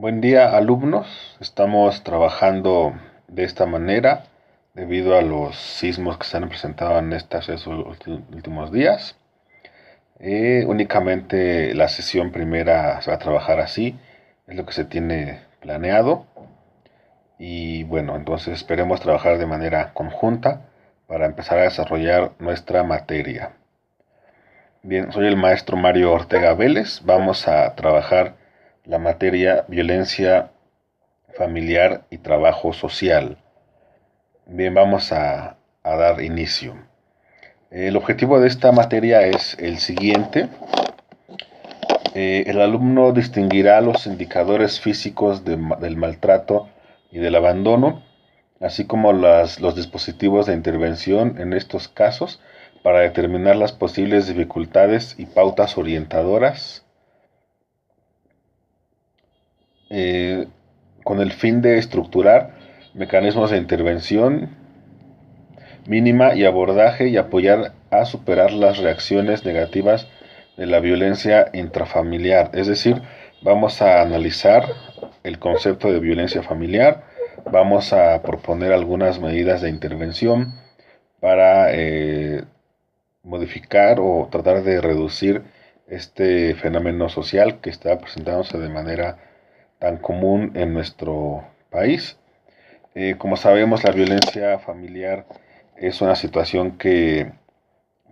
Buen día, alumnos. Estamos trabajando de esta manera debido a los sismos que se han presentado en estos últimos días. Únicamente la sesión primera se va a trabajar así, es lo que se tiene planeado. Y bueno, entonces esperemos trabajar de manera conjunta para empezar a desarrollar nuestra materia. Bien, soy el maestro Mario Ortega Vélez. Vamos a trabajar la materia violencia familiar y trabajo social. Bien, vamos a dar inicio. El objetivo de esta materia es el siguiente. El alumno distinguirá los indicadores físicos del maltrato y del abandono, así como los dispositivos de intervención en estos casos para determinar las posibles dificultades y pautas orientadoras con el fin de estructurar mecanismos de intervención mínima y abordaje y apoyar a superar las reacciones negativas de la violencia intrafamiliar. Es decir, vamos a analizar el concepto de violencia familiar, vamos a proponer algunas medidas de intervención para modificar o tratar de reducir este fenómeno social que está presentándose de manera tan común en nuestro país. Como sabemos, la violencia familiar es una situación que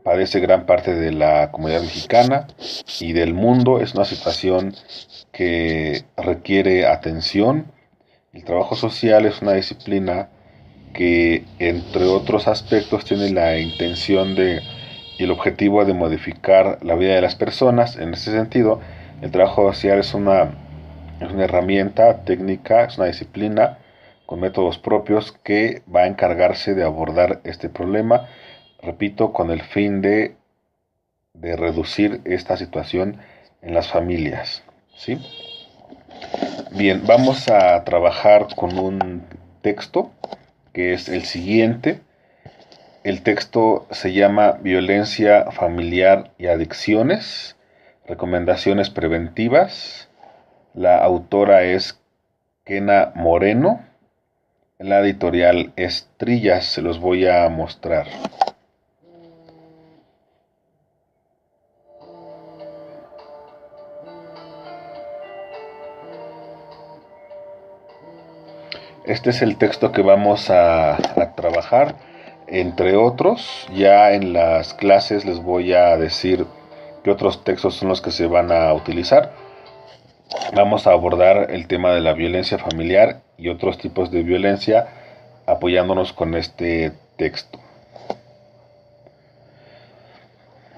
padece gran parte de la comunidad mexicana y del mundo. Es una situación que requiere atención. El trabajo social es una disciplina que, entre otros aspectos, tiene la intención y el objetivo de modificar la vida de las personas. En ese sentido, el trabajo social es una herramienta técnica, es una disciplina con métodos propios que va a encargarse de abordar este problema, repito, con el fin de reducir esta situación en las familias, ¿sí? Bien, vamos a trabajar con un texto que es el siguiente. El texto se llama Violencia familiar y adicciones, recomendaciones preventivas. La autora es Kena Moreno. La editorial es Trillas, se los voy a mostrar. Este es el texto que vamos a trabajar. Entre otros, ya en las clases les voy a decir qué otros textos son los que se van a utilizar. Vamos a abordar el tema de la violencia familiar y otros tipos de violencia apoyándonos con este texto.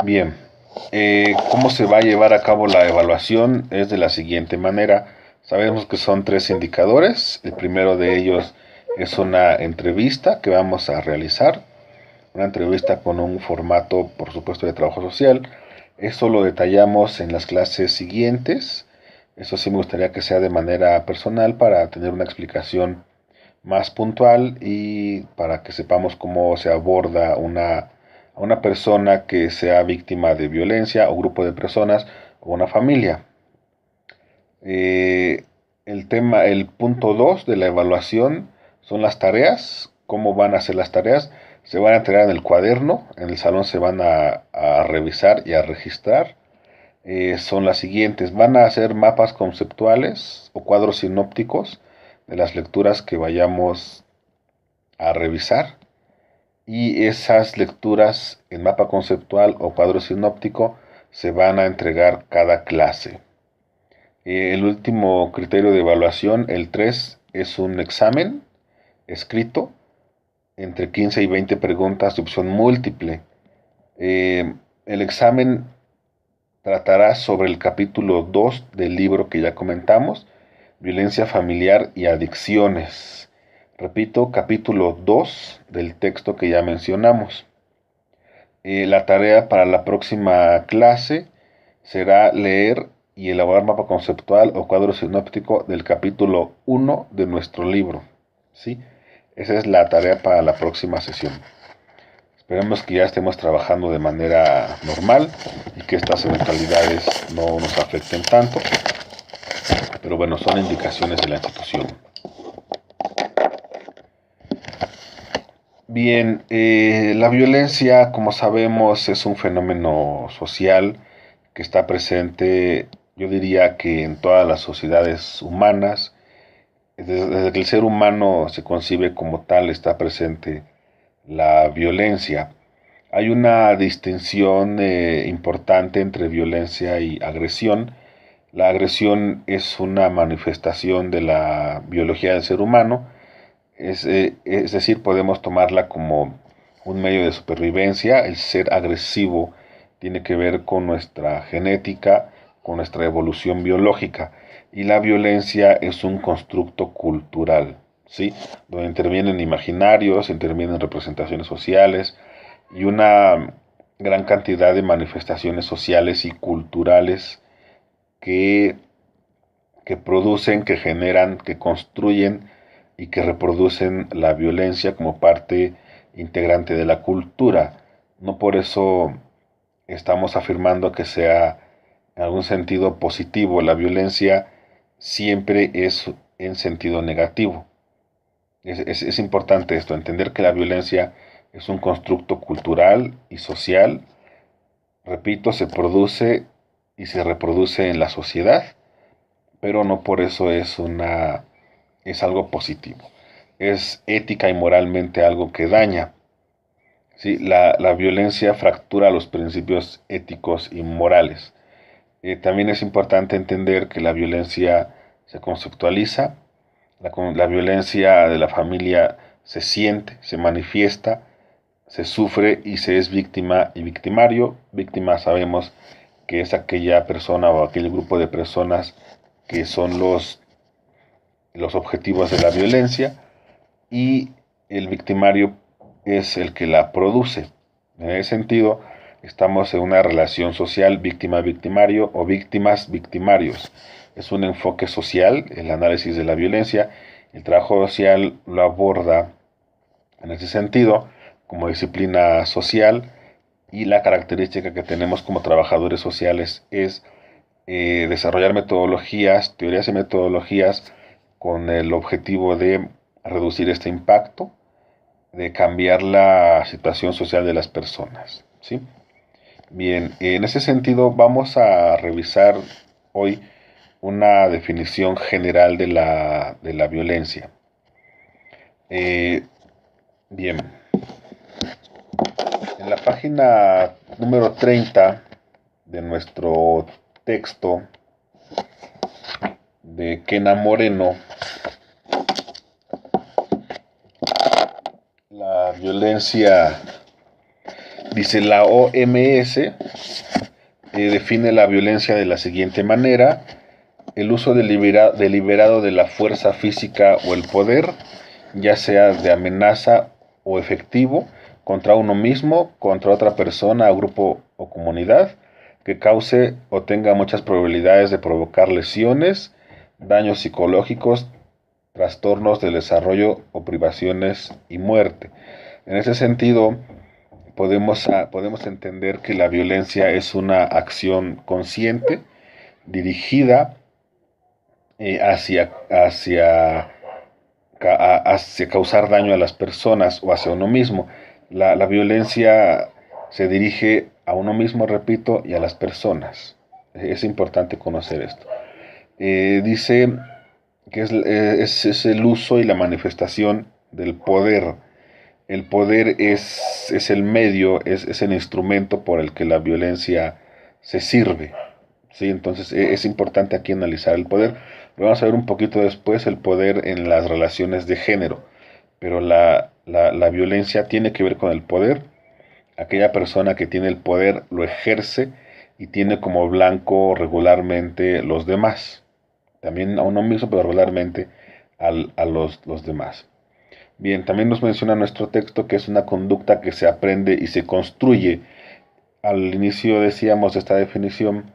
Bien, ¿cómo se va a llevar a cabo la evaluación? Es de la siguiente manera. Sabemos que son 3 indicadores. El primero de ellos es una entrevista que vamos a realizar. Una entrevista con un formato, por supuesto, de trabajo social. Eso lo detallamos en las clases siguientes. Eso sí me gustaría que sea de manera personal para tener una explicación más puntual y para que sepamos cómo se aborda a una persona que sea víctima de violencia o grupo de personas o una familia. El punto 2 de la evaluación son las tareas. ¿Cómo van a ser las tareas? Se van a entregar en el cuaderno, en el salón se van a revisar y a registrar. Son las siguientes: van a hacer mapas conceptuales o cuadros sinópticos de las lecturas que vayamos a revisar, y esas lecturas en mapa conceptual o cuadro sinóptico se van a entregar cada clase. El último criterio de evaluación, el 3, es un examen escrito entre 15 y 20 preguntas de opción múltiple. El examen tratará sobre el capítulo 2 del libro que ya comentamos, Violencia familiar y adicciones. Repito, capítulo 2 del texto que ya mencionamos. La tarea para la próxima clase será leer y elaborar mapa conceptual o cuadro sinóptico del capítulo 1 de nuestro libro, ¿sí? Esa es la tarea para la próxima sesión. Esperemos que ya estemos trabajando de manera normal y que estas eventualidades no nos afecten tanto. Pero pero bueno, son indicaciones de la institución. Bien, la violencia, como sabemos, es un fenómeno social que está presente, yo diría que en todas las sociedades humanas. Desde que el ser humano se concibe como tal, está presente la violencia. Hay una distinción importante entre violencia y agresión. La agresión es una manifestación de la biología del ser humano, es decir, podemos tomarla como un medio de supervivencia. El ser agresivo tiene que ver con nuestra genética, con nuestra evolución biológica, y la violencia es un constructo cultural, ¿sí? Donde intervienen imaginarios, intervienen representaciones sociales y una gran cantidad de manifestaciones sociales y culturales que, que producen, que generan, que construyen y que reproducen la violencia como parte integrante de la cultura. No por eso estamos afirmando que sea en algún sentido positivo. La violencia siempre es en sentido negativo. Es importante esto, entender que la violencia es un constructo cultural y social. Repito, se produce y se reproduce en la sociedad, pero no por eso es algo positivo. Es ética y moralmente algo que daña. ¿Sí? La violencia fractura los principios éticos y morales. También es importante entender que la violencia se conceptualiza, la violencia de la familia se siente, se manifiesta, se sufre y se es víctima y victimario. Víctima sabemos que es aquella persona o aquel grupo de personas que son los objetivos de la violencia, y el victimario es el que la produce. En ese sentido, estamos en una relación social víctima-victimario o víctimas-victimarios. Es un enfoque social, el análisis de la violencia. El trabajo social lo aborda en ese sentido como disciplina social, y la característica que tenemos como trabajadores sociales es desarrollar metodologías, teorías y metodologías con el objetivo de reducir este impacto, de cambiar la situación social de las personas, ¿sí? Bien, en ese sentido vamos a revisar hoy una definición general de la violencia. Bien, en la página número 30 de nuestro texto de Kena Moreno, la violencia, dice la OMS, define la violencia de la siguiente manera: el uso deliberado de la fuerza física o el poder, ya sea de amenaza o efectivo, contra uno mismo, contra otra persona, grupo o comunidad, que cause o tenga muchas probabilidades de provocar lesiones, daños psicológicos, trastornos del desarrollo o privaciones y muerte. En ese sentido, podemos entender que la violencia es una acción consciente, dirigida hacia causar daño a las personas o hacia uno mismo. La violencia se dirige a uno mismo, repito, y a las personas. Es importante conocer esto. Dice que es el uso y la manifestación del poder. El poder es el medio, es el instrumento por el que la violencia se sirve, ¿sí? Entonces es importante aquí analizar el poder. Lo vamos a ver un poquito después, el poder en las relaciones de género. Pero la violencia tiene que ver con el poder. Aquella persona que tiene el poder lo ejerce y tiene como blanco regularmente los demás. También a uno mismo, pero regularmente a los demás. Bien, también nos menciona nuestro texto que es una conducta que se aprende y se construye. Al inicio decíamos de esta definición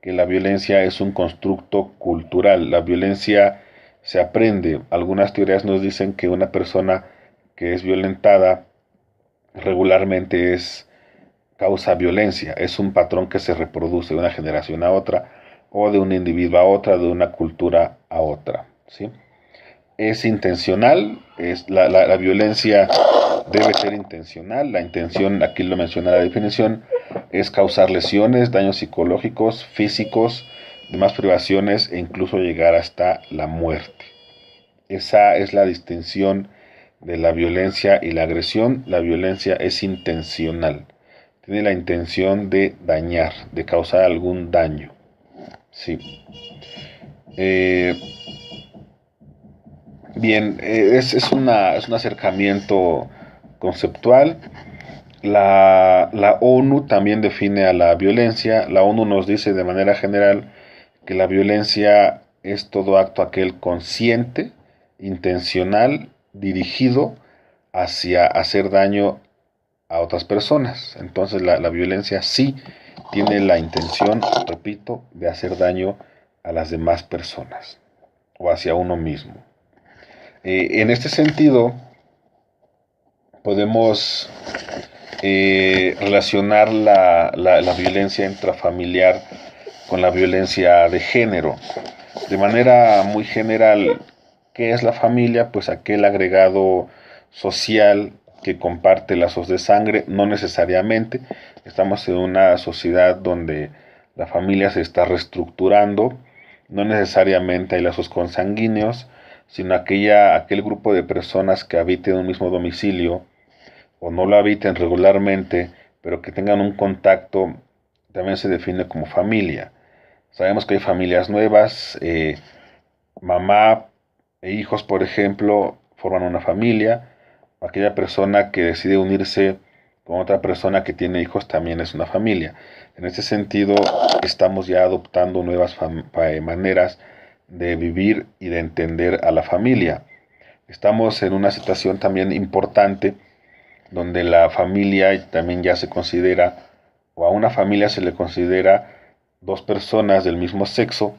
que la violencia es un constructo cultural. La violencia se aprende. Algunas teorías nos dicen que una persona que es violentada regularmente causa violencia. Es un patrón que se reproduce de una generación a otra. o de un individuo a otra, de una cultura a otra, ¿sí? Es intencional, la violencia debe ser intencional. La intención, aquí lo menciona la definición, es causar lesiones, daños psicológicos, físicos, demás privaciones e incluso llegar hasta la muerte. Esa es la distinción de la violencia y la agresión. La violencia es intencional, tiene la intención de dañar, de causar algún daño. Sí. Bien, es un acercamiento conceptual. La ONU también define a la violencia. La ONU nos dice de manera general que la violencia es todo acto aquel consciente, intencional, dirigido hacia hacer daño a otras personas. Entonces la violencia sí tiene la intención, repito, de hacer daño a las demás personas o hacia uno mismo. En este sentido, podemos relacionar la violencia intrafamiliar con la violencia de género. De manera muy general, ¿qué es la familia? Pues aquel agregado social que comparte lazos de sangre. No necesariamente. Estamos en una sociedad donde la familia se está reestructurando. No necesariamente hay lazos consanguíneos, sino aquel grupo de personas que habiten un mismo domicilio o no lo habiten regularmente, pero que tengan un contacto, también se define como familia. Sabemos que hay familias nuevas, mamá e hijos, por ejemplo, forman una familia. Aquella persona que decide unirse con otra persona que tiene hijos también es una familia. En este sentido, estamos ya adoptando nuevas maneras de vivir y de entender a la familia. Estamos en una situación también importante donde la familia también ya se considera, o a una familia se le considera dos personas del mismo sexo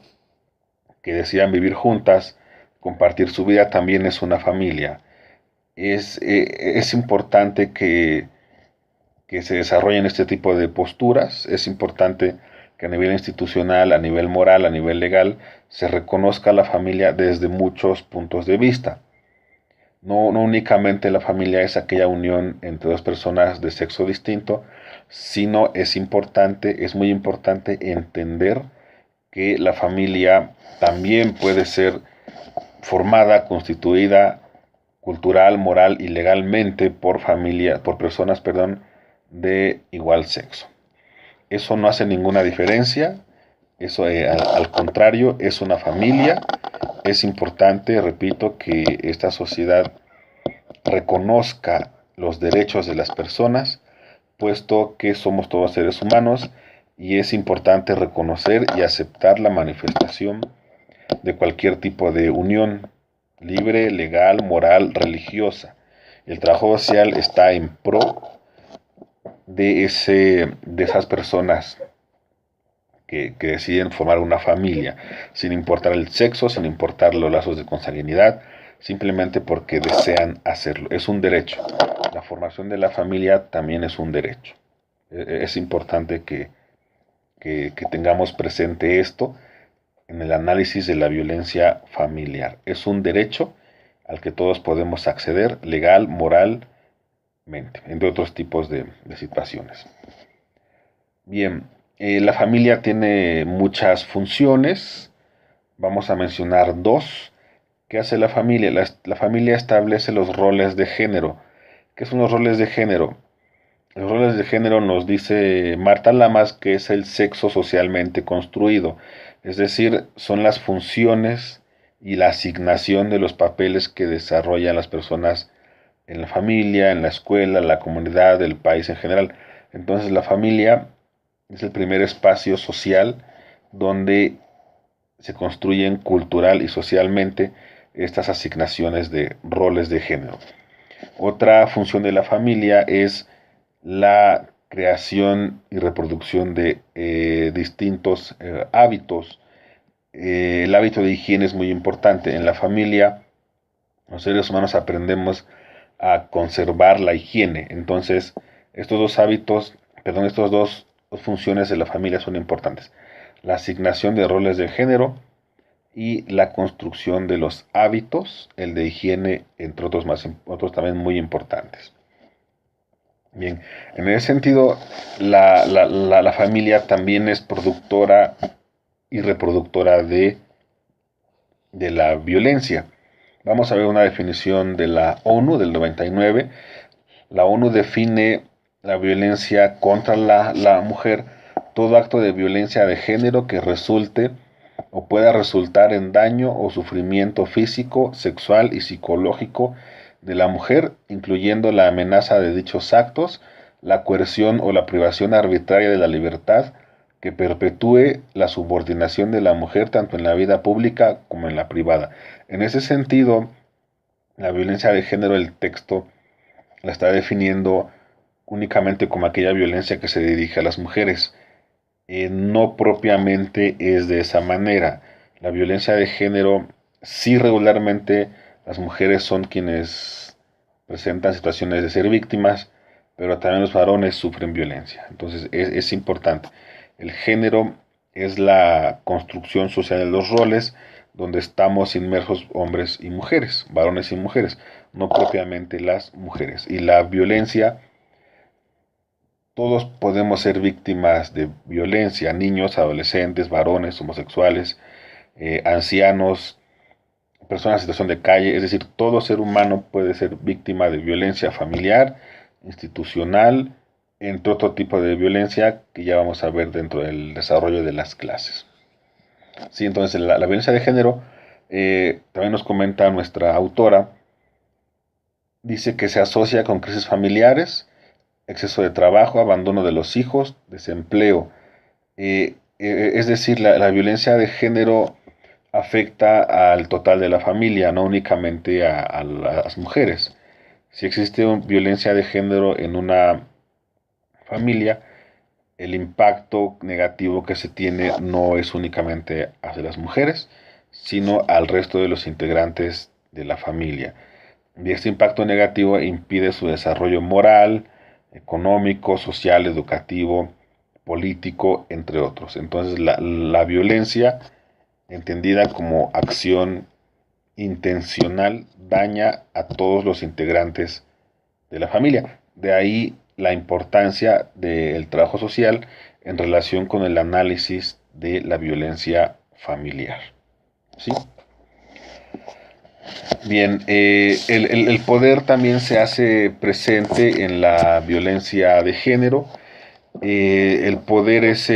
que decidan vivir juntas, compartir su vida, también es una familia. Es importante que se desarrollen este tipo de posturas, es importante que a nivel institucional, a nivel moral, a nivel legal, se reconozca a la familia desde muchos puntos de vista. No únicamente la familia es aquella unión entre dos personas de sexo distinto, sino es muy importante entender que la familia también puede ser formada, constituida, cultural, moral y legalmente por personas, de igual sexo. Eso no hace ninguna diferencia, eso al contrario, es una familia. Es importante, repito, que esta sociedad reconozca los derechos de las personas, puesto que somos todos seres humanos y es importante reconocer y aceptar la manifestación de cualquier tipo de unión libre, legal, moral, religiosa. El trabajo social está en pro de esas personas que deciden formar una familia, sin importar el sexo, sin importar los lazos de consanguinidad, simplemente porque desean hacerlo. Es un derecho. La formación de la familia también es un derecho. Es importante que tengamos presente esto en el análisis de la violencia familiar. Es un derecho al que todos podemos acceder, legal, moralmente, entre otros tipos de situaciones. Bien, la familia tiene muchas funciones. Vamos a mencionar dos. ¿Qué hace la familia? La familia establece los roles de género. ¿Qué son los roles de género? Los roles de género nos dice Marta Lamas que es el sexo socialmente construido. Es decir, son las funciones y la asignación de los papeles que desarrollan las personas en la familia, en la escuela, en la comunidad, el país en general. Entonces la familia es el primer espacio social donde se construyen cultural y socialmente estas asignaciones de roles de género. Otra función de la familia es la creación y reproducción de distintos hábitos. El hábito de higiene es muy importante. En la familia, los seres humanos aprendemos a conservar la higiene. Entonces, estos dos funciones de la familia son importantes. la asignación de roles de género y la construcción de los hábitos, el de higiene, entre otros también muy importantes. Bien, en ese sentido, la familia también es productora y reproductora de la violencia. Vamos a ver una definición de la ONU del 99. La ONU define la violencia contra la mujer, todo acto de violencia de género que resulte o pueda resultar en daño o sufrimiento físico, sexual y psicológico de la mujer, incluyendo la amenaza de dichos actos, la coerción o la privación arbitraria de la libertad, que perpetúe la subordinación de la mujer tanto en la vida pública como en la privada. En ese sentido, la violencia de género, el texto la está definiendo únicamente como aquella violencia que se dirige a las mujeres. No propiamente es de esa manera. La violencia de género, sí, regularmente las mujeres son quienes presentan situaciones de ser víctimas, pero también los varones sufren violencia. Entonces es importante. El género es la construcción social de los roles donde estamos inmersos hombres y mujeres, varones y mujeres, no propiamente las mujeres. Y la violencia, todos podemos ser víctimas de violencia, niños, adolescentes, varones, homosexuales, ancianos, personas en situación de calle, es decir, todo ser humano puede ser víctima de violencia familiar, institucional, entre otro tipo de violencia que ya vamos a ver dentro del desarrollo de las clases. Sí, entonces la violencia de género, también nos comenta nuestra autora, dice que se asocia con crisis familiares, exceso de trabajo, abandono de los hijos, desempleo. Es decir, la violencia de género afecta al total de la familia, no únicamente a las mujeres. Si existe violencia de género en una familia, el impacto negativo que se tiene no es únicamente hacia las mujeres, sino al resto de los integrantes de la familia. Y este impacto negativo impide su desarrollo moral, económico, social, educativo, político, entre otros. Entonces la violencia, entendida como acción intencional, daña a todos los integrantes de la familia. De ahí la importancia del trabajo social en relación con el análisis de la violencia familiar. ¿Sí? Bien, el poder también se hace presente en la violencia de género. El poder es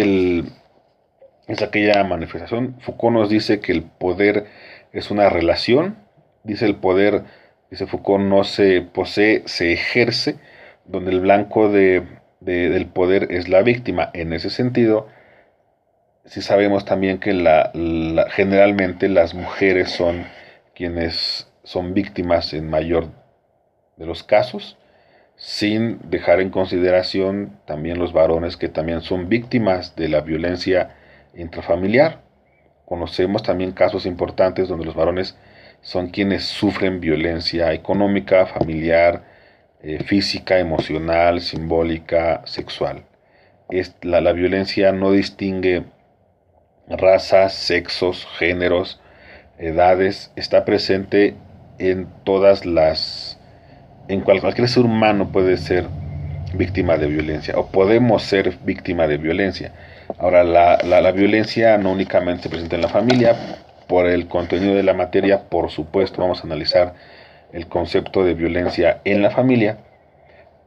aquella manifestación. Foucault nos dice que el poder es una relación. Dice el poder, dice Foucault, no se posee, se ejerce, donde el blanco del poder es la víctima. En ese sentido, sí sabemos también que generalmente las mujeres son quienes son víctimas en mayor de los casos, sin dejar en consideración también los varones que también son víctimas de la violencia intrafamiliar. Conocemos también casos importantes donde los varones son quienes sufren violencia económica, familiar, física, emocional, simbólica, sexual. La violencia no distingue razas, sexos, géneros, edades, está presente en cualquier ser humano puede ser víctima de violencia o podemos ser víctima de violencia. Ahora, la violencia no únicamente se presenta en la familia, por el contenido de la materia, por supuesto, vamos a analizar el concepto de violencia en la familia,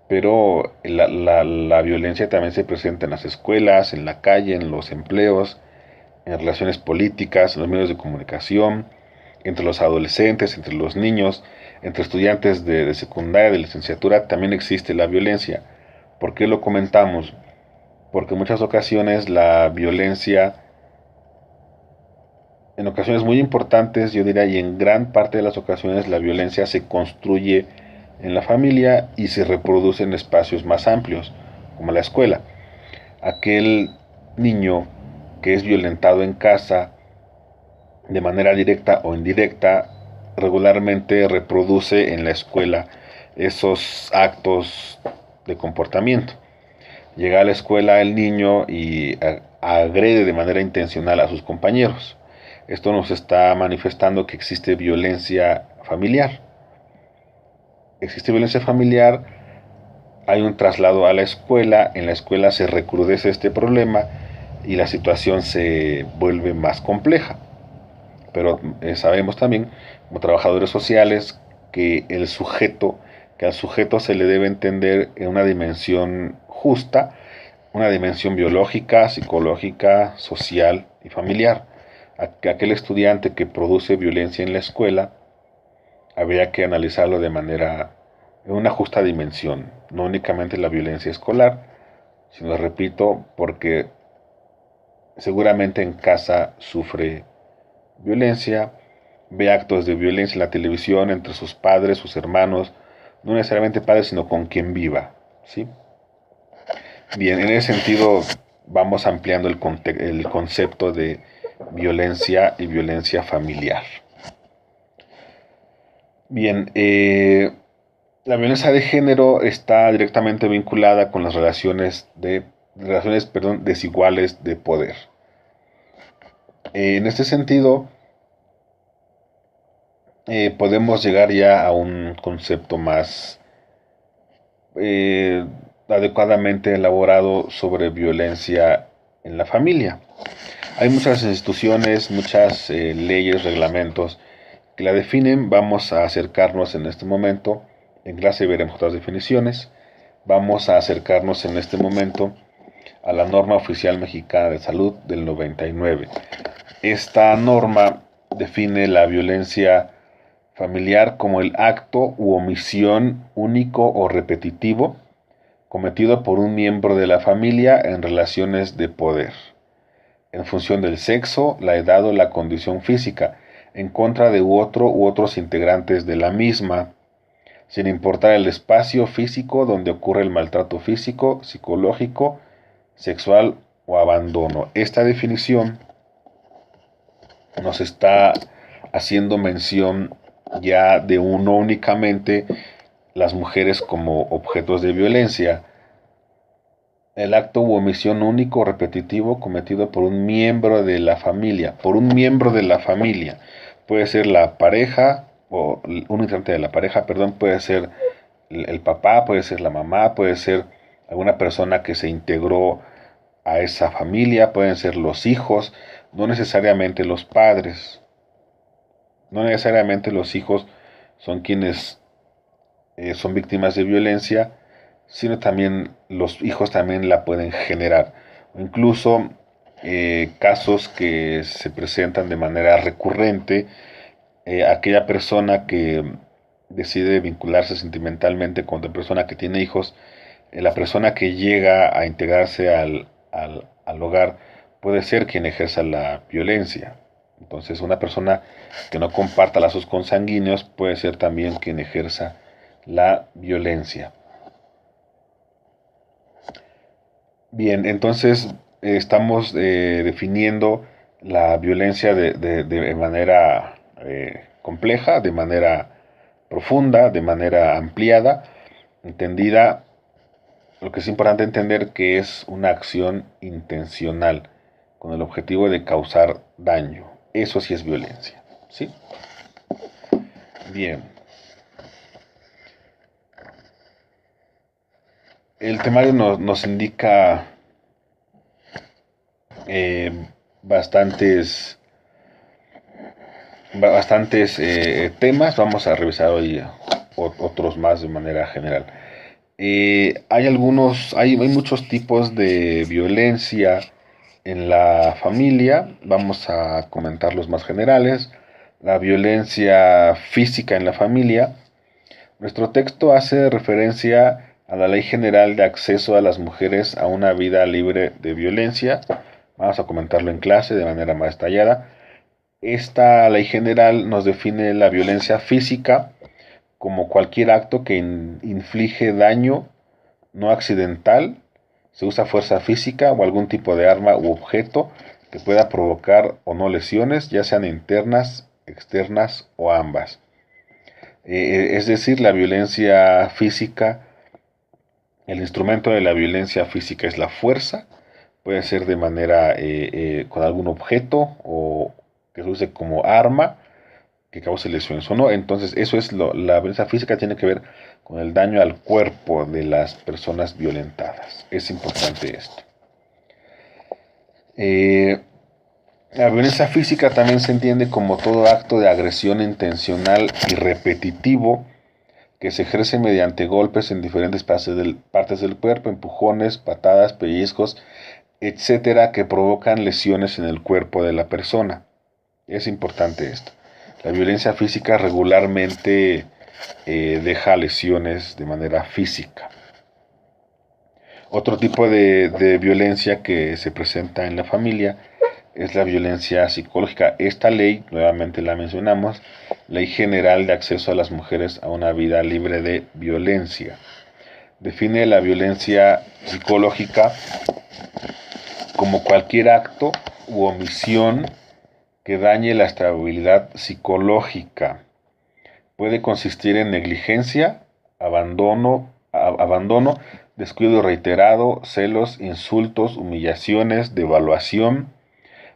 pero la violencia también se presenta en las escuelas, en la calle, en los empleos, en relaciones políticas, en los medios de comunicación, entre los adolescentes, entre los niños, entre estudiantes de secundaria, de licenciatura, también existe la violencia. ¿Por qué lo comentamos? Porque en muchas ocasiones la violencia, en ocasiones muy importantes, yo diría, y en gran parte de las ocasiones, la violencia se construye en la familia y se reproduce en espacios más amplios, como la escuela. Aquel niño que es violentado en casa, de manera directa o indirecta, regularmente reproduce en la escuela esos actos de comportamiento. Llega a la escuela el niño y agrede de manera intencional a sus compañeros. Esto nos está manifestando que existe violencia familiar. Existe violencia familiar, hay un traslado a la escuela, en la escuela se recrudece este problema y la situación se vuelve más compleja. Pero sabemos también, como trabajadores sociales, que al sujeto se le debe entender en una dimensión justa, una dimensión biológica, psicológica, social y familiar. Aquel estudiante que produce violencia en la escuela habría que analizarlo de manera, en una justa dimensión, no únicamente la violencia escolar, sino, repito, porque seguramente en casa sufre violencia, ve actos de violencia en la televisión entre sus padres, sus hermanos, no necesariamente padres, sino con quien viva, ¿sí? Bien, en ese sentido vamos ampliando el concepto de violencia y violencia familiar. Bien, la violencia de género está directamente vinculada con las relaciones desiguales de poder. En este sentido, podemos llegar ya a un concepto más adecuadamente elaborado sobre violencia en la familia. Hay muchas instituciones, muchas leyes, reglamentos que la definen. Vamos a acercarnos en este momento, en clase veremos otras definiciones, vamos a acercarnos en este momento a la norma oficial mexicana de salud del 99. Esta norma define la violencia familiar como el acto u omisión único o repetitivo cometido por un miembro de la familia en relaciones de poder, en función del sexo, la edad o la condición física, en contra de otro u otros integrantes de la misma, sin importar el espacio físico donde ocurre el maltrato físico, psicológico, sexual o abandono. Esta definición nos está haciendo mención ya de no únicamente las mujeres como objetos de violencia, el acto u omisión único o repetitivo cometido por un miembro de la familia, puede ser la pareja o un integrante de la pareja, perdón, puede ser el papá, puede ser la mamá, puede ser alguna persona que se integró a esa familia, pueden ser los hijos, no necesariamente los padres. No necesariamente los hijos son quienes son víctimas de violencia, sino también los hijos también la pueden generar. O incluso casos que se presentan de manera recurrente, aquella persona que decide vincularse sentimentalmente con otra persona que tiene hijos, la persona que llega a integrarse al hogar puede ser quien ejerza la violencia. Entonces, una persona que no comparta lazos consanguíneos puede ser también quien ejerza la violencia. Bien, entonces estamos definiendo la violencia de manera compleja, de manera profunda, de manera ampliada, entendida. Lo que es importante entender que es una acción intencional con el objetivo de causar daño. Eso sí es violencia, ¿sí? Bien. El temario nos indica bastantes temas. Vamos a revisar hoy otros más de manera general. Hay muchos tipos de violencia en la familia. Vamos a comentar los más generales. La violencia física en la familia. Nuestro texto hace referencia a la Ley General de Acceso a las Mujeres a una Vida Libre de Violencia. Vamos a comentarlo en clase de manera más detallada. Esta ley general nos define la violencia física como cualquier acto que inflige daño no accidental, se usa fuerza física o algún tipo de arma u objeto que pueda provocar o no lesiones, ya sean internas, externas o ambas. Es decir, la violencia física, el instrumento de la violencia física es la fuerza, puede ser de manera con algún objeto o que se use como arma que cause lesiones o no. Entonces, eso es la violencia física tiene que ver con el daño al cuerpo de las personas violentadas. Es importante esto. La violencia física también se entiende como todo acto de agresión intencional y repetitivo que se ejerce mediante golpes en diferentes partes del cuerpo, empujones, patadas, pellizcos, etcétera, que provocan lesiones en el cuerpo de la persona. Es importante esto. La violencia física regularmente deja lesiones de manera física. Otro tipo de violencia que se presenta en la familia es la violencia psicológica. Esta ley, nuevamente la mencionamos, Ley General de Acceso a las Mujeres a una Vida Libre de Violencia. Define la violencia psicológica como cualquier acto u omisión que dañe la estabilidad psicológica. Puede consistir en negligencia, abandono, descuido reiterado, celos, insultos, humillaciones, devaluación,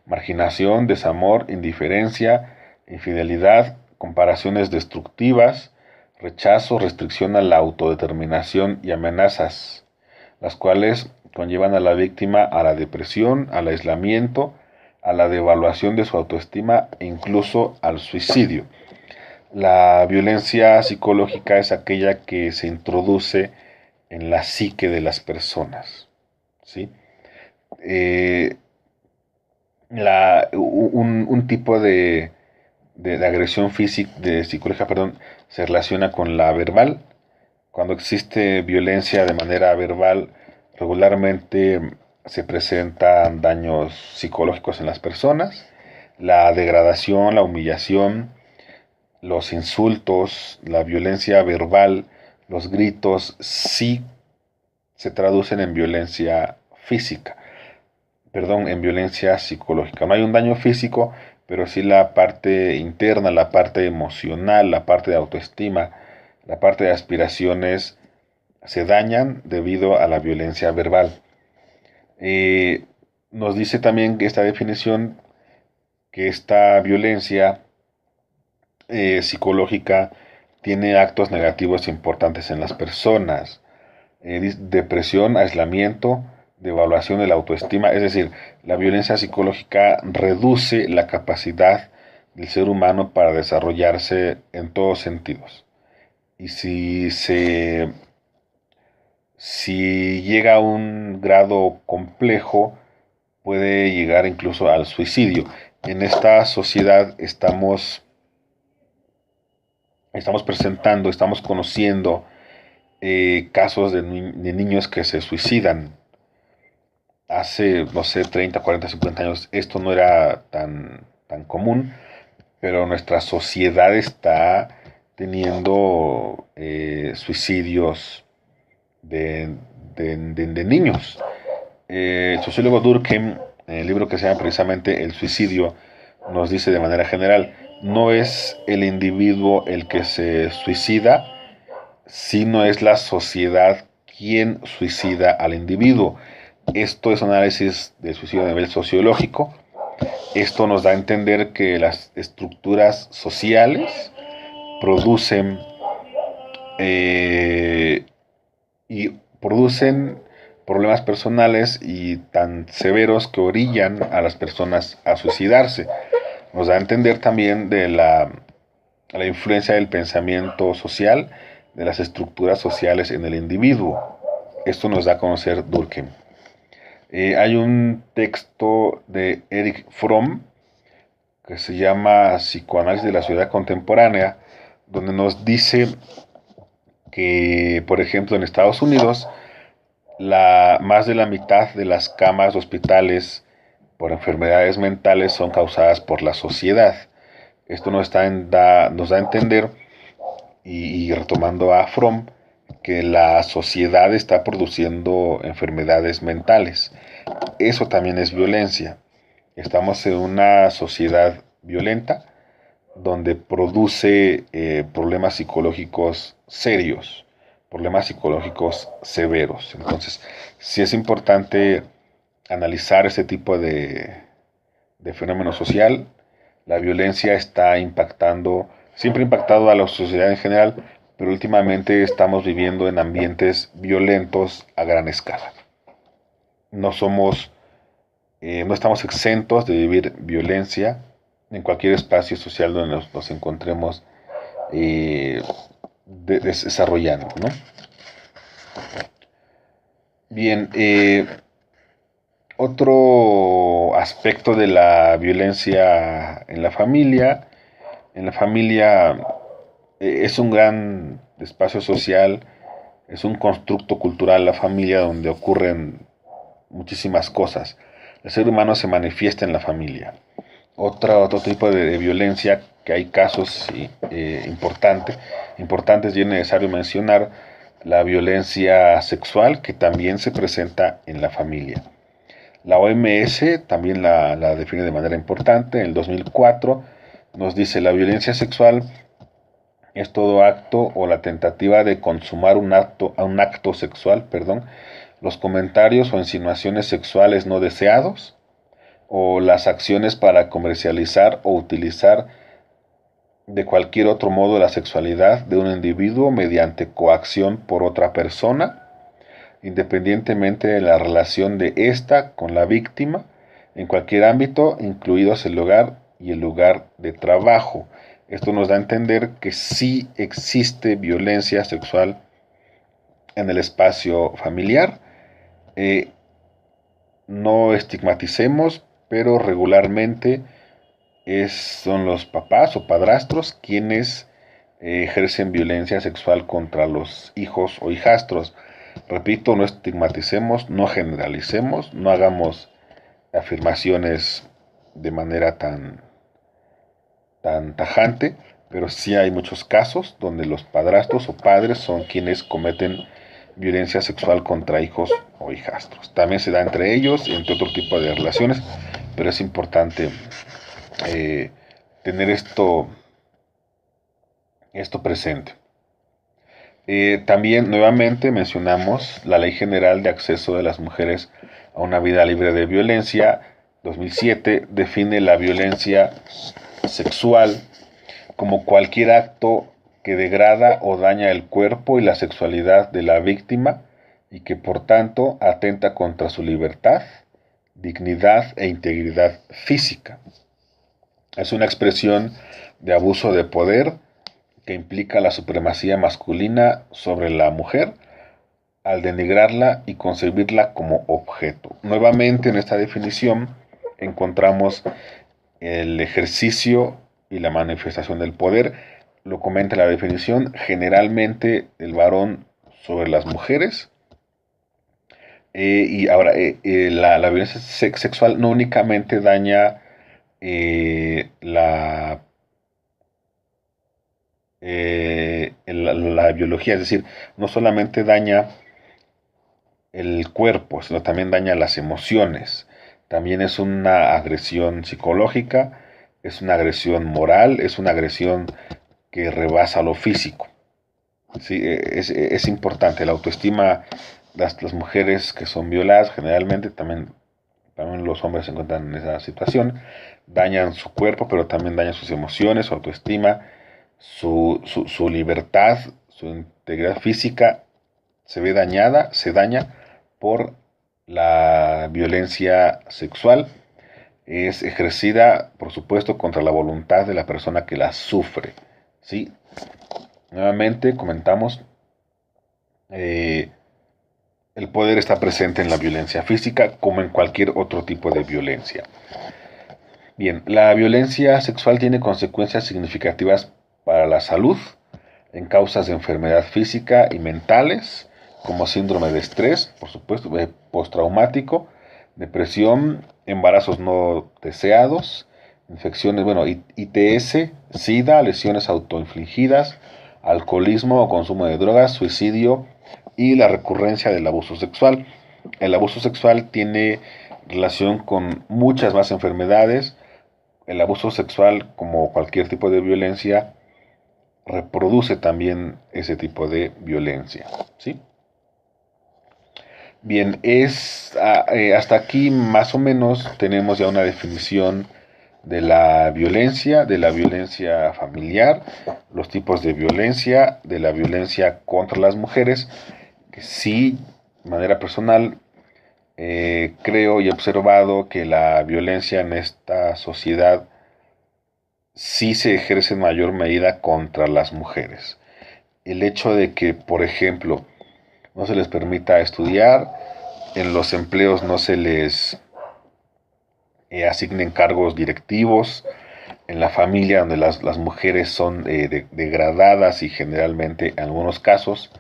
marginación, desamor, indiferencia, infidelidad, comparaciones destructivas, rechazo, restricción a la autodeterminación y amenazas, las cuales conllevan a la víctima a la depresión, al aislamiento, a la devaluación de su autoestima e incluso al suicidio. La violencia psicológica es aquella que se introduce en la psique de las personas, ¿sí? Un tipo de agresión física, de psicológica, perdón, se relaciona con la verbal. Cuando existe violencia de manera verbal, regularmente se presentan daños psicológicos en las personas. La degradación, la humillación, los insultos, la violencia verbal, los gritos, sí se traducen en violencia física, perdón, en violencia psicológica. No hay un daño físico, pero sí la parte interna, la parte emocional, la parte de autoestima, la parte de aspiraciones se dañan debido a la violencia verbal. Nos dice también que esta definición que esta violencia psicológica tiene actos negativos importantes en las personas. Depresión, aislamiento, devaluación de la autoestima. Es decir, la violencia psicológica reduce la capacidad del ser humano para desarrollarse en todos sentidos. Y si llega a un grado complejo, puede llegar incluso al suicidio. En esta sociedad estamos presentando, estamos conociendo casos de niños que se suicidan. Hace, no sé, 30, 40, 50 años esto no era tan común, pero nuestra sociedad está teniendo suicidios de niños. El sociólogo Durkheim, en el libro que se llama precisamente El suicidio, nos dice de manera general, no es el individuo el que se suicida, sino es la sociedad quien suicida al individuo. Esto es un análisis del suicidio a nivel sociológico. Esto nos da a entender que las estructuras sociales producen y producen problemas personales y tan severos que orillan a las personas a suicidarse. Nos da a entender también de la influencia del pensamiento social, de las estructuras sociales en el individuo. Esto nos da a conocer Durkheim. Hay un texto de Erich Fromm que se llama Psicoanálisis de la Sociedad Contemporánea, donde nos dice que, por ejemplo, en Estados Unidos, más de la mitad de las camas de hospitales por enfermedades mentales son causadas por la sociedad. Esto nos da a entender, y retomando a Fromm, que la sociedad está produciendo enfermedades mentales. Eso también es violencia. Estamos en una sociedad violenta donde produce problemas psicológicos serios, problemas psicológicos severos. Entonces, sí es importante analizar este tipo de fenómeno social. La violencia está impactando, siempre ha impactado a la sociedad en general, pero últimamente estamos viviendo en ambientes violentos a gran escala. No somos, no estamos exentos de vivir violencia en cualquier espacio social donde nos encontremos desarrollando, ¿no? Bien, otro aspecto de la violencia en la familia. En la familia es un gran espacio social, es un constructo cultural la familia donde ocurren muchísimas cosas. El ser humano se manifiesta en la familia. Otro tipo de violencia que hay casos importantes y es necesario mencionar la violencia sexual que también se presenta en la familia. La OMS también la define de manera importante. En el 2004 nos dice: la violencia sexual es todo acto o la tentativa de consumar un acto sexual, los comentarios o insinuaciones sexuales no deseados, o las acciones para comercializar o utilizar de cualquier otro modo la sexualidad de un individuo mediante coacción por otra persona, independientemente de la relación de ésta con la víctima, en cualquier ámbito, incluidos el hogar y el lugar de trabajo. Esto nos da a entender que sí existe violencia sexual en el espacio familiar. No estigmaticemos, pero regularmente son los papás o padrastros quienes ejercen violencia sexual contra los hijos o hijastros. Repito, no estigmaticemos, no generalicemos, no hagamos afirmaciones de manera tan tajante, pero sí hay muchos casos donde los padrastros o padres son quienes cometen violencia sexual contra hijos o hijastros. También se da entre ellos y entre otro tipo de relaciones, pero es importante tener esto presente. También nuevamente mencionamos la Ley General de Acceso de las Mujeres a una Vida Libre de Violencia, 2007, define la violencia sexual como cualquier acto que degrada o daña el cuerpo y la sexualidad de la víctima y que por tanto atenta contra su libertad, dignidad e integridad física. Es una expresión de abuso de poder que implica la supremacía masculina sobre la mujer al denigrarla y concebirla como objeto. Nuevamente en esta definición encontramos el ejercicio y la manifestación del poder. Lo comenta la definición: generalmente el varón sobre las mujeres. Y ahora, la violencia sexual no únicamente daña la biología, es decir, no solamente daña el cuerpo, sino también daña las emociones. También es una agresión psicológica, es una agresión moral, es una agresión que rebasa lo físico. Sí, es importante la autoestima. Las mujeres que son violadas generalmente, también los hombres se encuentran en esa situación, dañan su cuerpo, pero también dañan sus emociones, su autoestima, su libertad, su integridad física se ve dañada, se daña por la violencia sexual. Es ejercida, por supuesto, contra la voluntad de la persona que la sufre. ¿Sí? Nuevamente comentamos, el poder está presente en la violencia física como en cualquier otro tipo de violencia. Bien, la violencia sexual tiene consecuencias significativas para la salud en causas de enfermedad física y mentales, como síndrome de estrés, por supuesto, postraumático, depresión, embarazos no deseados, infecciones, ITS, SIDA, lesiones autoinfligidas, alcoholismo o consumo de drogas, suicidio y la recurrencia del abuso sexual. El abuso sexual tiene relación con muchas más enfermedades. El abuso sexual, como cualquier tipo de violencia, reproduce también ese tipo de violencia, ¿sí? Bien, hasta aquí más o menos tenemos ya una definición de la violencia familiar, los tipos de la violencia contra las mujeres, que sí, de manera personal, creo y he observado que la violencia en esta sociedad sí se ejerce en mayor medida contra las mujeres. El hecho de que, por ejemplo, no se les permita estudiar, en los empleos no se les asignen cargos directivos, en la familia donde las mujeres son degradadas y generalmente en algunos casos,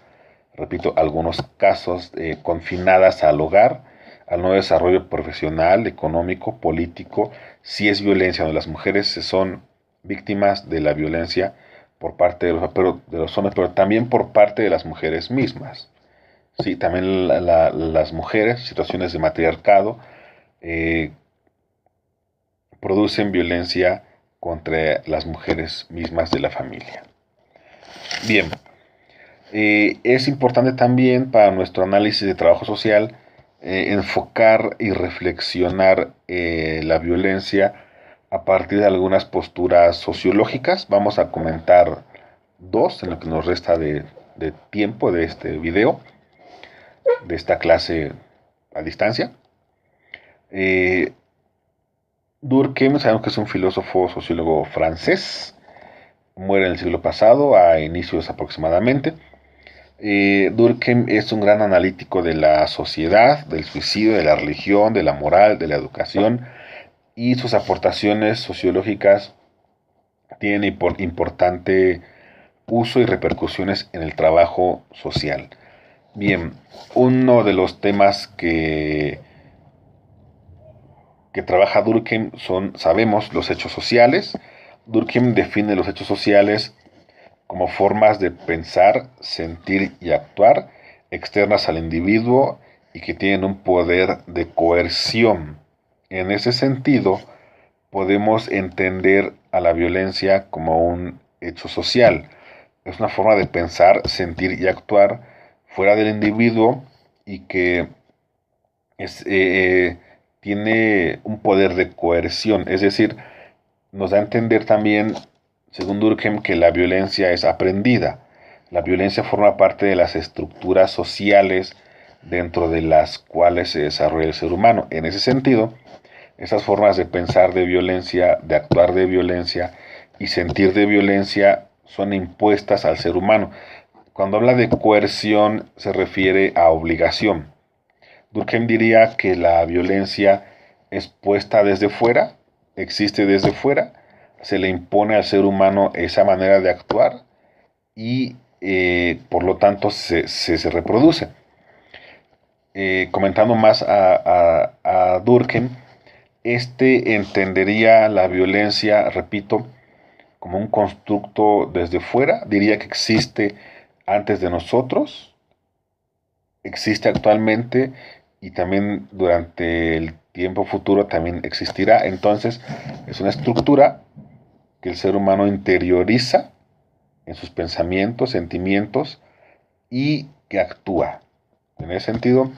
repito, algunos casos confinadas al hogar, al no desarrollo profesional, económico, político, si es violencia donde las mujeres son víctimas de la violencia por parte de los hombres, pero también por parte de las mujeres mismas. Sí, también las mujeres, situaciones de matriarcado, eh, producen violencia contra las mujeres mismas de la familia. Bien, es importante también para nuestro análisis de trabajo social enfocar y reflexionar la violencia a partir de algunas posturas sociológicas. Vamos a comentar dos en lo que nos resta de tiempo de este video, de esta clase a distancia. Durkheim, sabemos que es un filósofo sociólogo francés, muere en el siglo pasado, a inicios aproximadamente. Durkheim es un gran analítico de la sociedad, del suicidio, de la religión, de la moral, de la educación, y sus aportaciones sociológicas tienen importante uso y repercusiones en el trabajo social. Bien, uno de los temas que trabaja Durkheim sabemos, los hechos sociales. Durkheim define los hechos sociales como formas de pensar, sentir y actuar externas al individuo y que tienen un poder de coerción. En ese sentido, podemos entender a la violencia como un hecho social. Es una forma de pensar, sentir y actuar fuera del individuo y que tiene un poder de coerción, es decir, nos da a entender también, según Durkheim, que la violencia es aprendida. La violencia forma parte de las estructuras sociales dentro de las cuales se desarrolla el ser humano. En ese sentido, esas formas de pensar de violencia, de actuar de violencia y sentir de violencia son impuestas al ser humano. Cuando habla de coerción se refiere a obligación. Durkheim diría que la violencia es puesta desde fuera, existe desde fuera, se le impone al ser humano esa manera de actuar y por lo tanto se reproduce. Comentando más a Durkheim, este entendería la violencia, repito, como un constructo desde fuera, diría que existe antes de nosotros, existe actualmente y también durante el tiempo futuro también existirá. Entonces es una estructura que el ser humano interioriza en sus pensamientos, sentimientos y que actúa. En ese sentido,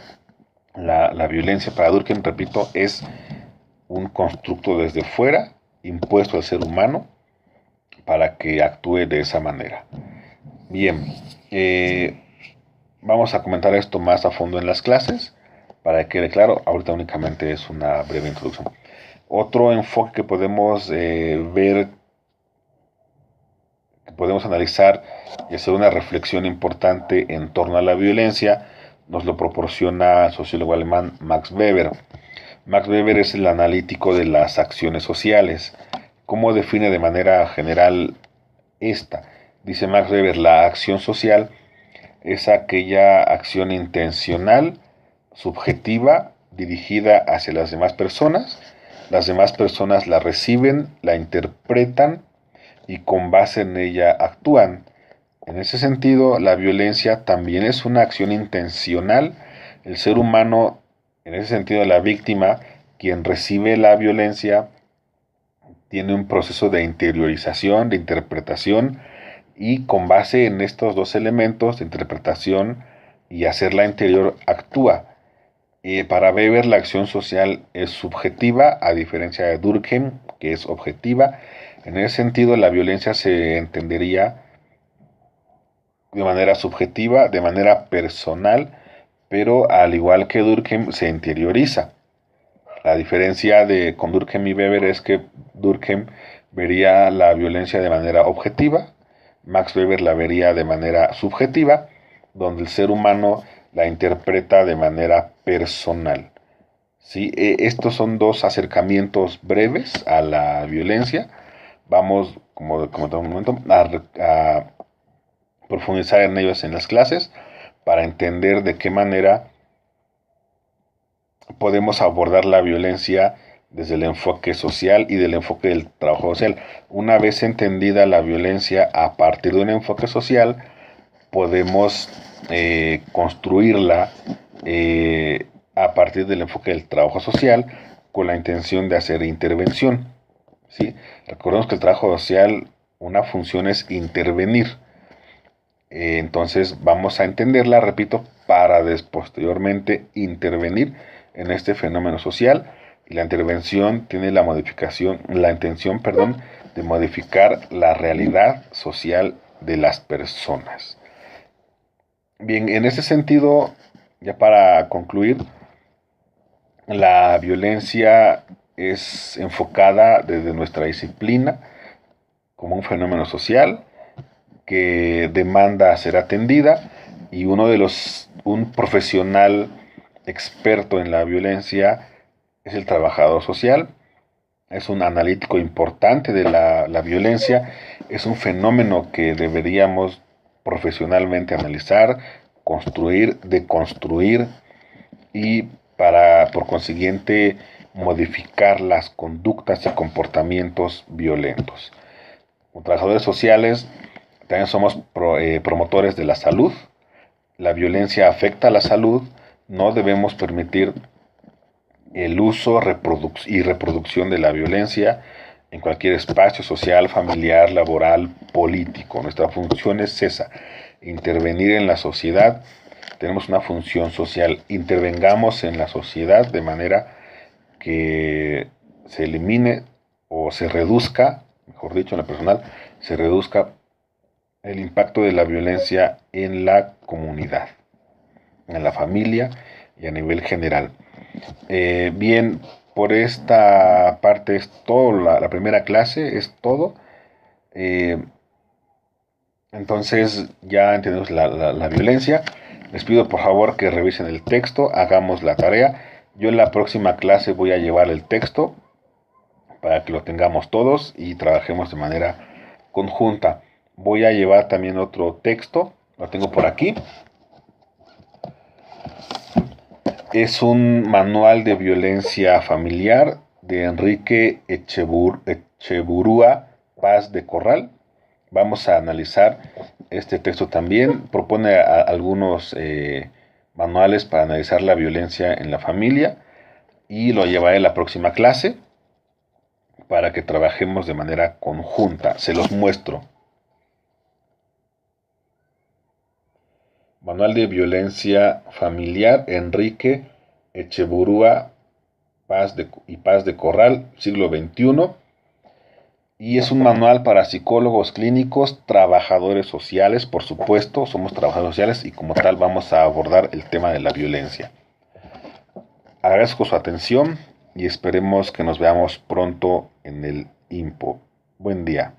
la violencia para Durkheim, repito, es un constructo desde fuera impuesto al ser humano para que actúe de esa manera. Bien, vamos a comentar esto más a fondo en las clases para que quede claro. Ahorita únicamente es una breve introducción. Otro enfoque que podemos ver, que podemos analizar y hacer una reflexión importante en torno a la violencia, nos lo proporciona el sociólogo alemán Max Weber. Max Weber es el analítico de las acciones sociales. ¿Cómo define de manera general esta? Dice Max Weber, la acción social es aquella acción intencional, subjetiva, dirigida hacia las demás personas la reciben, la interpretan y con base en ella actúan. En ese sentido, la violencia también es una acción intencional. El ser humano, en ese sentido, la víctima, quien recibe la violencia, tiene un proceso de interiorización, de interpretación, y con base en estos dos elementos de interpretación y hacerla interior, actúa. Para Weber la acción social es subjetiva, a diferencia de Durkheim, que es objetiva. En ese sentido, la violencia se entendería de manera subjetiva, de manera personal, pero al igual que Durkheim se interioriza. La diferencia con Durkheim y Weber es que Durkheim vería la violencia de manera objetiva, Max Weber la vería de manera subjetiva, donde el ser humano la interpreta de manera personal. ¿Sí? Estos son dos acercamientos breves a la violencia. Vamos, como tengo un momento, a profundizar en ellos en las clases para entender de qué manera podemos abordar la violencia desde el enfoque social y del enfoque del trabajo social. Una vez entendida la violencia a partir de un enfoque social, podemos construirla a partir del enfoque del trabajo social con la intención de hacer intervención. ¿Sí? Recordemos que el trabajo social, una función es intervenir. Entonces vamos a entenderla, repito, para posteriormente intervenir en este fenómeno social. Y la intervención tiene la intención, de modificar la realidad social de las personas. Bien, en ese sentido, ya para concluir, la violencia es enfocada desde nuestra disciplina como un fenómeno social que demanda ser atendida, y un profesional experto en la violencia es el trabajador social. Es un analítico importante de la violencia, es un fenómeno que deberíamos profesionalmente analizar, construir, deconstruir y por consiguiente modificar las conductas y comportamientos violentos. Como trabajadores sociales también somos promotores de la salud. La violencia afecta a la salud, no debemos permitir el uso y reproducción de la violencia en cualquier espacio social, familiar, laboral, político. Nuestra función es esa, intervenir en la sociedad. Tenemos una función social, intervengamos en la sociedad de manera que se elimine o se reduzca, mejor dicho, en la personal, se reduzca el impacto de la violencia en la comunidad, en la familia y a nivel general. Bien, por esta parte es todo, la primera clase es todo. Entonces ya entendemos la violencia. Les pido por favor que revisen el texto, hagamos la tarea. Yo en la próxima clase voy a llevar el texto para que lo tengamos todos y trabajemos de manera conjunta. Voy a llevar también otro texto, lo tengo por aquí. Es un manual de violencia familiar de Enrique Echeburúa Paz de Corral. Vamos a analizar este texto también. Propone algunos manuales para analizar la violencia en la familia y lo llevaré a la próxima clase para que trabajemos de manera conjunta. Se los muestro. Manual de violencia familiar, Enrique Echeburúa Paz de Corral, siglo XXI. Y es un manual para psicólogos clínicos, trabajadores sociales, por supuesto, somos trabajadores sociales y como tal vamos a abordar el tema de la violencia. Agradezco su atención y esperemos que nos veamos pronto en el IMPO. Buen día.